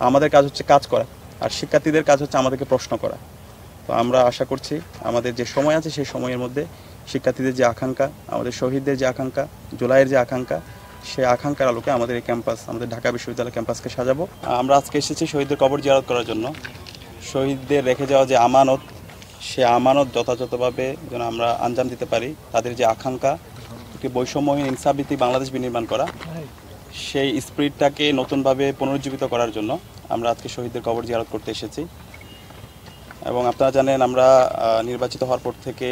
আমাদের কাজ হচ্ছে কাজ করা, আর শিক্ষার্থীদের কাজ হচ্ছে আমাদেরকে প্রশ্ন করা। তো আমরা আশা করছি আমাদের যে সময় আছে সেই সময়ের মধ্যে শিক্ষার্থীদের যে আকাঙ্ক্ষা, আমাদের শহীদদের যে আকাঙ্ক্ষা, জুলাইয়ের যে আকাঙ্ক্ষা, সেই আকাঙ্ক্ষার আলোকে আমাদের এই ক্যাম্পাস, আমাদের ঢাকা বিশ্ববিদ্যালয় ক্যাম্পাসকে সাজাবো। আমরা আজকে এসেছি শহীদদের কবর জিয়ারত করার জন্য। শহীদদের রেখে যাওয়া যে আমানত, সে আমানত যথাযথভাবে যেন আমরা আঞ্জাম দিতে পারি। তাদের যে আকাঙ্ক্ষা, একটি বৈষম্যহীন ইনসাফভিত্তিক বাংলাদেশ বিনির্মাণ করা, সেই স্পিরিটটাকে নতুনভাবে পুনরুজ্জীবিত করার জন্য আমরা আজকে শহীদদের কবর জিয়ারত করতে এসেছি। এবং আপনারা জানেন আমরা নির্বাচিত হওয়ার পর থেকে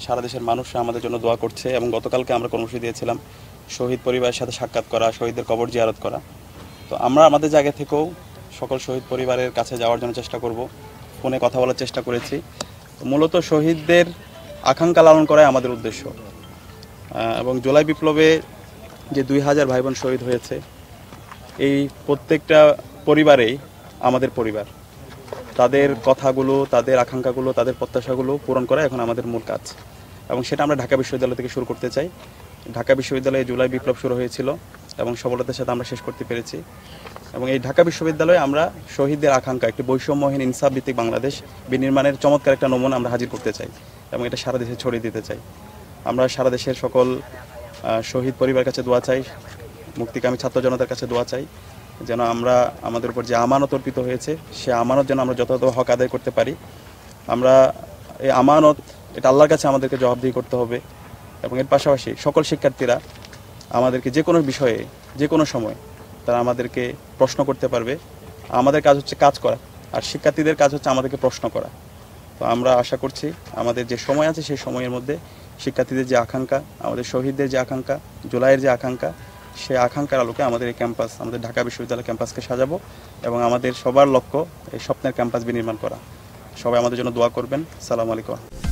সারা দেশের মানুষরা আমাদের জন্য দোয়া করছে, এবং গতকালকে আমরা কর্মসূচি দিয়েছিলাম শহীদ পরিবারের সাথে সাক্ষাৎ করা, শহীদদের কবর জিয়ারত করা। তো আমরা আমাদের জায়গা থেকেও সকল শহীদ পরিবারের কাছে যাওয়ার জন্য চেষ্টা করব, ফোনে কথা বলার চেষ্টা করেছি। তো মূলত শহীদদের আকাঙ্ক্ষা লালন করাই আমাদের উদ্দেশ্য। এবং জুলাই বিপ্লবে যে 2000 ভাই বোন শহীদ হয়েছে, এই প্রত্যেকটা পরিবারেই আমাদের পরিবার। তাদের কথাগুলো, তাদের আকাঙ্ক্ষাগুলো, তাদের প্রত্যাশাগুলো পূরণ করা এখন আমাদের মূল কাজ, এবং সেটা আমরা ঢাকা বিশ্ববিদ্যালয় থেকে শুরু করতে চাই। ঢাকা বিশ্ববিদ্যালয়ে জুলাই বিপ্লব শুরু হয়েছিল এবং সফলতার সাথে আমরা শেষ করতে পেরেছি। এবং এই ঢাকা বিশ্ববিদ্যালয়ে আমরা শহীদদের আকাঙ্ক্ষা, একটি বৈষম্যহীন ইনসাফভিত্তিক বাংলাদেশ বিনির্মাণের চমৎকার একটা নমুনা আমরা হাজির করতে চাই, এবং এটা সারা দেশে ছড়িয়ে দিতে চাই। আমরা সারা দেশের সকল শহীদ পরিবারের কাছে দোয়া চাই, মুক্তিকামী ছাত্র জনতার কাছে দোয়া চাই, যেন আমরা আমাদের উপর যে আমানত অর্পিত হয়েছে সে আমানত যেন আমরা যথাযথ হক আদায় করতে পারি। আমরা এই আমানত, এটা আল্লাহর কাছে আমাদেরকে জবাবদিহি করতে হবে। এবং এর পাশাপাশি সকল শিক্ষার্থীরা আমাদেরকে যে কোনো বিষয়ে, যে কোনো সময় তারা আমাদেরকে প্রশ্ন করতে পারবে। আমাদের কাজ হচ্ছে কাজ করা, আর শিক্ষার্থীদের কাজ হচ্ছে আমাদেরকে প্রশ্ন করা। তো আমরা আশা করছি আমাদের যে সময় আছে সেই সময়ের মধ্যে শিক্ষার্থীদের যে আকাঙ্ক্ষা, আমাদের শহীদদের যে আকাঙ্ক্ষা, জুলাইয়ের যে আকাঙ্ক্ষা, সেই আকাঙ্ক্ষার আলোকে আমাদের এই ক্যাম্পাস, আমাদের ঢাকা বিশ্ববিদ্যালয় ক্যাম্পাসকে সাজাবো, এবং আমাদের সবার লক্ষ্য এই স্বপ্নের ক্যাম্পাস বিনির্মাণ করা। সবাই আমাদের জন্য দোয়া করবেন। আসসালামু আলাইকুম।